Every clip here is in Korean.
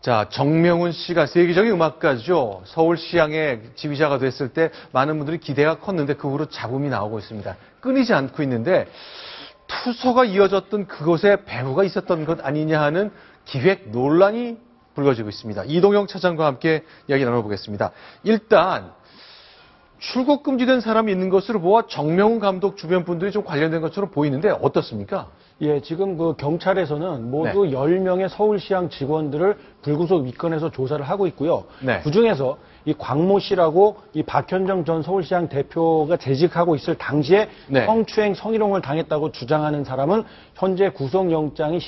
자, 정명훈 씨가 세계적인 음악가죠. 서울시향의 지휘자가 됐을 때 많은 분들이 기대가 컸는데 그 후로 잡음이 나오고 있습니다. 끊이지 않고 있는데 투서가 이어졌던 그곳에 배후가 있었던 것 아니냐 하는 기획 논란이 불거지고 있습니다. 이동영 차장과 함께 이야기 나눠보겠습니다. 일단 출국 금지된 사람이 있는 것으로 보아 정명훈 감독 주변 분들이 좀 관련된 것처럼 보이는데 어떻습니까? 예, 지금 그 경찰에서는 모두 10명의 서울시향 직원들을 불구속 입건해서 조사를 하고 있고요. 그중에서 이 광모 씨라고 이 박현정 전 서울시향 대표가 재직하고 있을 당시에 성추행, 성희롱을 당했다고 주장하는 사람은 현재 구속영장이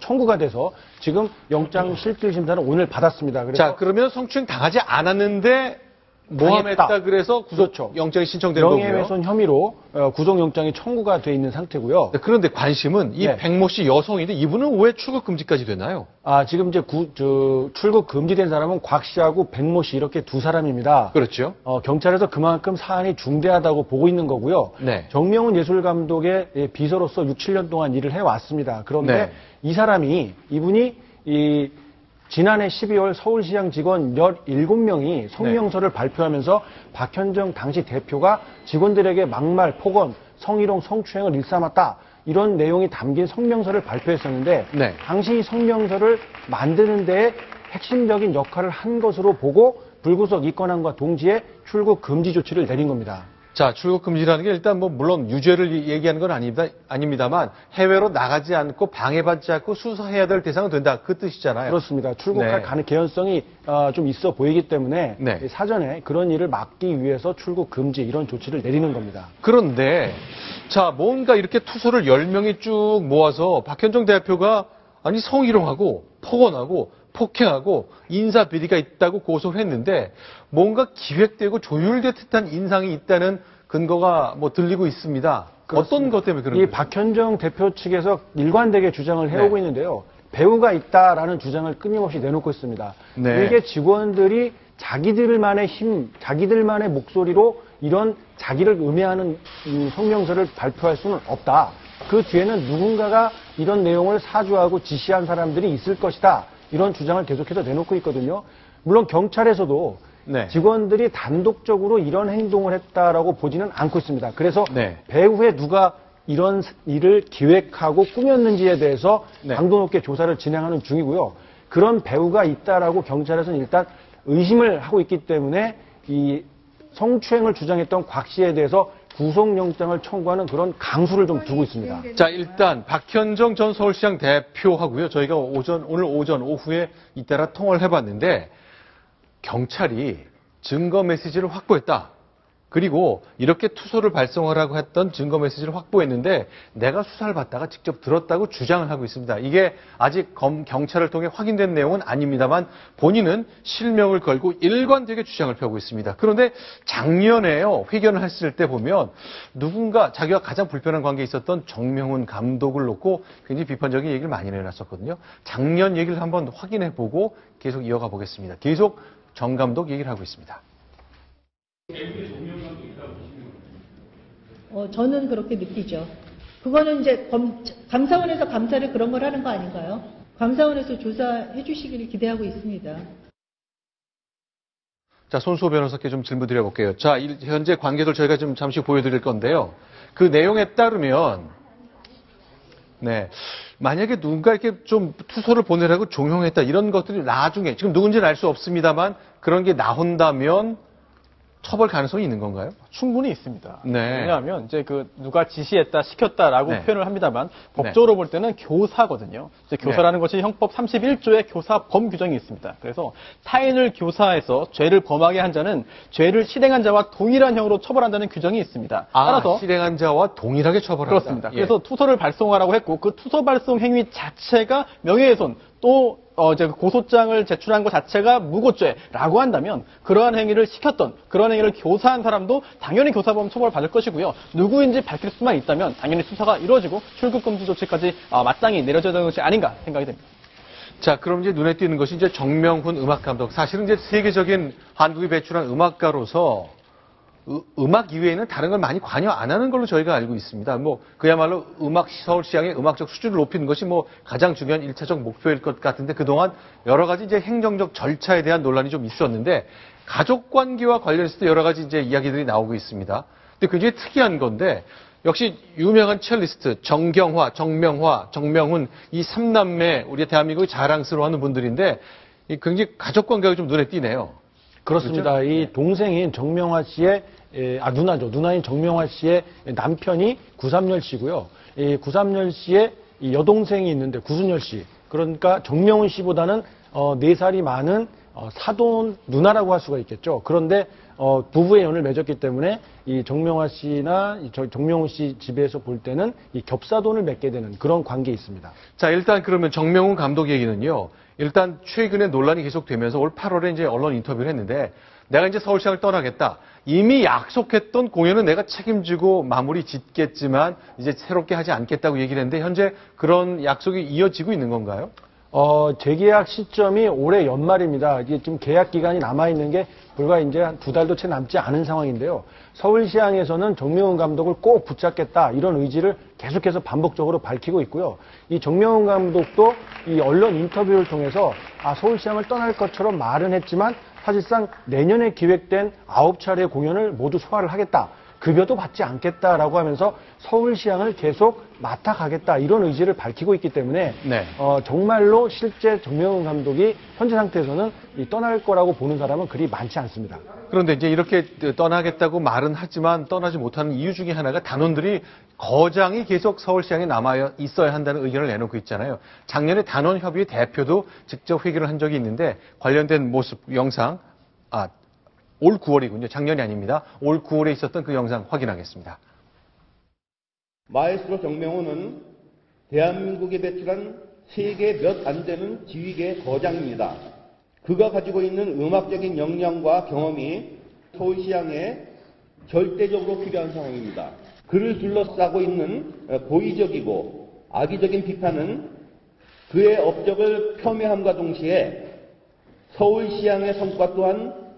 청구가 돼서 지금 영장 실질 심사는 오늘 받았습니다. 그래서 자, 그러면 성추행 당하지 않았는데 모함했다 그래서 구속영장이 신청된 거고요. 명예훼손 혐의로 구속영장이 청구가 돼 있는 상태고요. 네, 그런데 관심은 이 백모 씨 여성인데 이분은 왜 출국 금지까지 되나요? 지금 이제 출국 금지된 사람은 곽 씨하고 백모 씨 이렇게 두 사람입니다. 그렇죠. 경찰에서 그만큼 사안이 중대하다고 보고 있는 거고요. 정명훈 예술감독의 비서로서 6, 7년 동안 일을 해왔습니다. 그런데 이분이 지난해 12월 서울시향 직원 17명이 성명서를 발표하면서 박현정 당시 대표가 직원들에게 막말, 폭언, 성희롱, 성추행을 일삼았다. 이런 내용이 담긴 성명서를 발표했었는데 당시 성명서를 만드는 데에 핵심적인 역할을 한 것으로 보고 불구속 입건함과 동시에 출국 금지 조치를 내린 겁니다. 자, 출국 금지라는 게 일단 물론 유죄를 얘기하는 건 아닙니다만 해외로 나가지 않고 방해받지 않고 수사해야 될 대상은 된다. 그 뜻이잖아요. 그렇습니다. 출국할 개연성이 좀 있어 보이기 때문에 사전에 그런 일을 막기 위해서 출국 금지 이런 조치를 내리는 겁니다. 그런데 자, 뭔가 이렇게 투서를 10명이 쭉 모아서 박현정 대표가 성희롱하고 폭언하고 폭행하고 인사 비리가 있다고 고소를 했는데 뭔가 기획되고 조율된 듯한 인상이 있다는 근거가 들리고 있습니다. 그렇습니다. 어떤 것 때문에 그런 거죠? 이 박현정 대표 측에서 일관되게 주장을 해오고 있는데요. 배우가 있다라는 주장을 끊임없이 내놓고 있습니다. 이게 직원들이 자기들만의 힘, 자기들만의 목소리로 이런 자기를 음해하는 성명서를 발표할 수는 없다. 그 뒤에는 누군가가 이런 내용을 사주하고 지시한 사람들이 있을 것이다. 이런 주장을 계속해서 내놓고 있거든요. 물론 경찰에서도 직원들이 단독적으로 이런 행동을 했다라고 보지는 않고 있습니다. 그래서 배후에 누가 이런 일을 기획하고 꾸몄는지에 대해서 강도 높게 조사를 진행하는 중이고요. 그런 배후가 있다라고 경찰에서는 일단 의심을 하고 있기 때문에 이 성추행을 주장했던 곽 씨에 대해서 구속영장을 청구하는 그런 강수를 좀 두고 있습니다. 자, 일단 박현정 전 서울시장 대표하고요. 저희가 오늘 오전, 오후에 잇따라 통화를 해봤는데 경찰이 증거 메시지를 확보했다. 그리고 이렇게 투소를 발송하라고 했던 증거 메시지를 확보했는데 내가 수사를 받다가 직접 들었다고 주장을 하고 있습니다. 이게 아직 경찰을 통해 확인된 내용은 아닙니다만 본인은 실명을 걸고 일관되게 주장을 펴고 있습니다. 그런데 작년에요, 회견을 했을 때 보면 누군가 자기와 가장 불편한 관계에 있었던 정명훈 감독을 놓고 굉장히 비판적인 얘기를 많이 내놨었거든요. 작년 얘기를 한번 확인해보고 계속 이어가 보겠습니다. 계속 정 감독 얘기를 하고 있습니다. 저는 그렇게 느끼죠. 그거는 이제 감사원에서 감사를 그런 걸 하는 거 아닌가요? 감사원에서 조사해 주시기를 기대하고 있습니다. 자, 손수호 변호사께 좀 질문 드려볼게요. 자, 현재 관계들 저희가 좀 잠시 보여드릴 건데요. 그 내용에 따르면, 만약에 누군가 이렇게 좀 투소를 보내라고 종용했다, 이런 것들이 나중에, 지금 누군지는 알 수 없습니다만, 그런 게 나온다면, 처벌 가능성이 있는 건가요? 충분히 있습니다. 왜냐하면 이제 누가 지시했다, 시켰다라고 표현을 합니다만 법적으로 볼 때는 교사거든요. 이제 교사라는 것이 형법 31조에 교사범 규정이 있습니다. 그래서 타인을 교사해서 죄를 범하게 한 자는 죄를 실행한 자와 동일한 형으로 처벌한다는 규정이 있습니다. 따라서 실행한 자와 동일하게 처벌한다. 그렇습니다. 그래서 투서를 발송하라고 했고 그 투서 발송 행위 자체가 명예훼손 또 이제 고소장을 제출한 것 자체가 무고죄라고 한다면 그러한 행위를 시켰던 그런 행위를 교사한 사람도 당연히 교사범 처벌을 받을 것이고요. 누구인지 밝힐 수만 있다면 당연히 수사가 이루어지고 출국 금지 조치까지 마땅히 내려져야 되는 것이 아닌가 생각이 됩니다. 자, 그럼 이제 눈에 띄는 것이 이제 정명훈 음악 감독. 사실은 이제 세계적인 한국이 배출한 음악가로서 음악 이외에는 다른 걸 많이 관여 안 하는 걸로 저희가 알고 있습니다. 뭐 그야말로 서울시장의 음악적 수준을 높이는 것이 뭐 가장 중요한 1차적 목표일 것 같은데 그동안 여러 가지 이제 행정적 절차에 대한 논란이 좀 있었는데 가족 관계와 관련해서도 여러 가지 이제 이야기들이 나오고 있습니다. 근데 굉장히 특이한 건데 역시 유명한 첼리스트 정경화, 정명화, 정명훈 이 3남매 우리 대한민국이 자랑스러워하는 분들인데 굉장히 가족 관계가 좀 눈에 띄네요. 그렇습니다. 그렇죠? 이 동생인 정명화 씨의 누나죠. 누나인 정명화 씨의 남편이 구삼열 씨고요. 이 구삼열 씨의 이 여동생이 있는데 구순열 씨. 그러니까 정명훈 씨보다는 4살이 많은 사돈 누나라고 할 수가 있겠죠. 그런데 부부의 연을 맺었기 때문에 이 정명화 씨나 정명훈 씨 집에서 볼 때는 이 겹사돈을 맺게 되는 그런 관계에 있습니다. 자, 일단 그러면 정명훈 감독 얘기는요. 일단 최근에 논란이 계속되면서 올 8월에 이제 언론 인터뷰를 했는데 내가 이제 서울시장을 떠나겠다. 이미 약속했던 공연은 내가 책임지고 마무리 짓겠지만 이제 새롭게 하지 않겠다고 얘기를 했는데 현재 그런 약속이 이어지고 있는 건가요? 재계약 시점이 올해 연말입니다. 이게 지금 계약 기간이 남아있는 게 불과 이제 한 2달도 채 남지 않은 상황인데요. 서울시향에서는 정명훈 감독을 꼭 붙잡겠다 이런 의지를 계속해서 반복적으로 밝히고 있고요. 이 정명훈 감독도 이 언론 인터뷰를 통해서 서울시향을 떠날 것처럼 말은 했지만 사실상 내년에 기획된 9차례 공연을 모두 소화를 하겠다. 급여도 받지 않겠다라고 하면서 서울시향을 계속 맡아가겠다 이런 의지를 밝히고 있기 때문에 네. 정말로 실제 정명훈 감독이 현재 상태에서는 떠날 거라고 보는 사람은 그리 많지 않습니다. 그런데 이제 이렇게 떠나겠다고 말은 하지만 떠나지 못하는 이유 중에 하나가 단원들이 거장이 계속 서울시장에 남아 있어야 한다는 의견을 내놓고 있잖아요. 작년에 단원협의회 대표도 직접 회견을 한 적이 있는데 관련된 모습 영상 올 9월이군요. 작년이 아닙니다. 올 9월에 있었던 그 영상 확인하겠습니다. 마에스트로 정명훈은 대한민국에 배출한 세계 몇 안 되는 지휘계 거장입니다. 그가 가지고 있는 음악적인 역량과 경험이 서울시향에 절대적으로 필요한 상황입니다. 그를 둘러싸고 있는 고의적이고 악의적인 비판은 그의 업적을 폄훼함과 동시에 서울시향의 성과 또한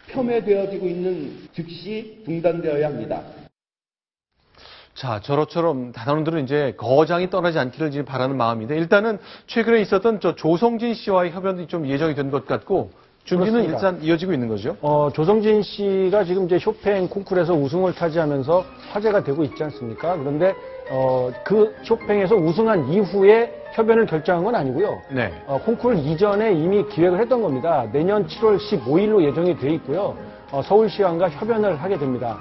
폄훼되어지고 있는 즉시 중단되어야 합니다. 자, 저처럼 단원들은 이제 거장이 떠나지 않기를 지금 바라는 마음인데 일단은 최근에 있었던 조성진 씨와의 협연이 좀 예정이 된 것 같고 준비는 그렇습니다. 일단 이어지고 있는 거죠? 조성진 씨가 지금 이제 쇼팽 콩쿠르에서 우승을 차지하면서 화제가 되고 있지 않습니까? 그런데 그 쇼팽에서 우승한 이후에 협연을 결정한 건 아니고요. 네. 콩쿠르 이전에 이미 기획을 했던 겁니다. 내년 7월 15일로 예정이 돼 있고요. 서울시향과 협연을 하게 됩니다.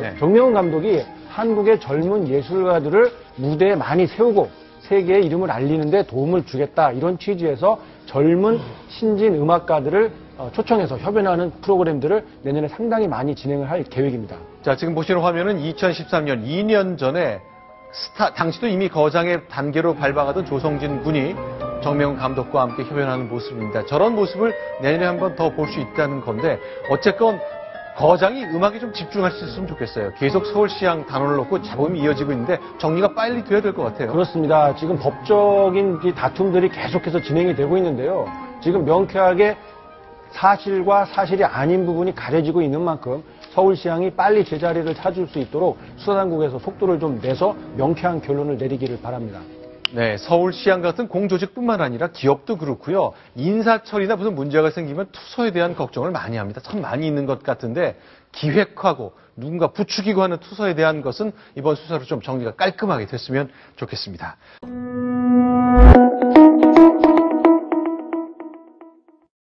네. 정명훈 감독이 한국의 젊은 예술가들을 무대에 많이 세우고 세계의 이름을 알리는 데 도움을 주겠다 이런 취지에서 젊은 신진 음악가들을 초청해서 협연하는 프로그램들을 내년에 상당히 많이 진행을 할 계획입니다. 자, 지금 보시는 화면은 2013년 2년 전에 당시도 이미 거장의 단계로 밟아가던 조성진 군이 정명훈 감독과 함께 협연하는 모습입니다. 저런 모습을 내년에 한 번 더 볼 수 있다는 건데 어쨌건 거장이 음악에 좀 집중할 수 있으면 좋겠어요. 계속 서울시향 단원을 놓고 잡음이 이어지고 있는데 정리가 빨리 돼야 될 것 같아요. 그렇습니다. 지금 법적인 이 다툼들이 계속해서 진행이 되고 있는데요. 지금 명쾌하게 사실과 사실이 아닌 부분이 가려지고 있는 만큼 서울시향이 빨리 제자리를 찾을 수 있도록 수사당국에서 속도를 좀 내서 명쾌한 결론을 내리기를 바랍니다. 네, 서울시향 같은 공조직뿐만 아니라 기업도 그렇고요. 인사처리나 무슨 문제가 생기면 투서에 대한 걱정을 많이 합니다. 참 많이 있는 것 같은데 기획하고 누군가 부추기고 하는 투서에 대한 것은 이번 수사로 좀 정리가 깔끔하게 됐으면 좋겠습니다.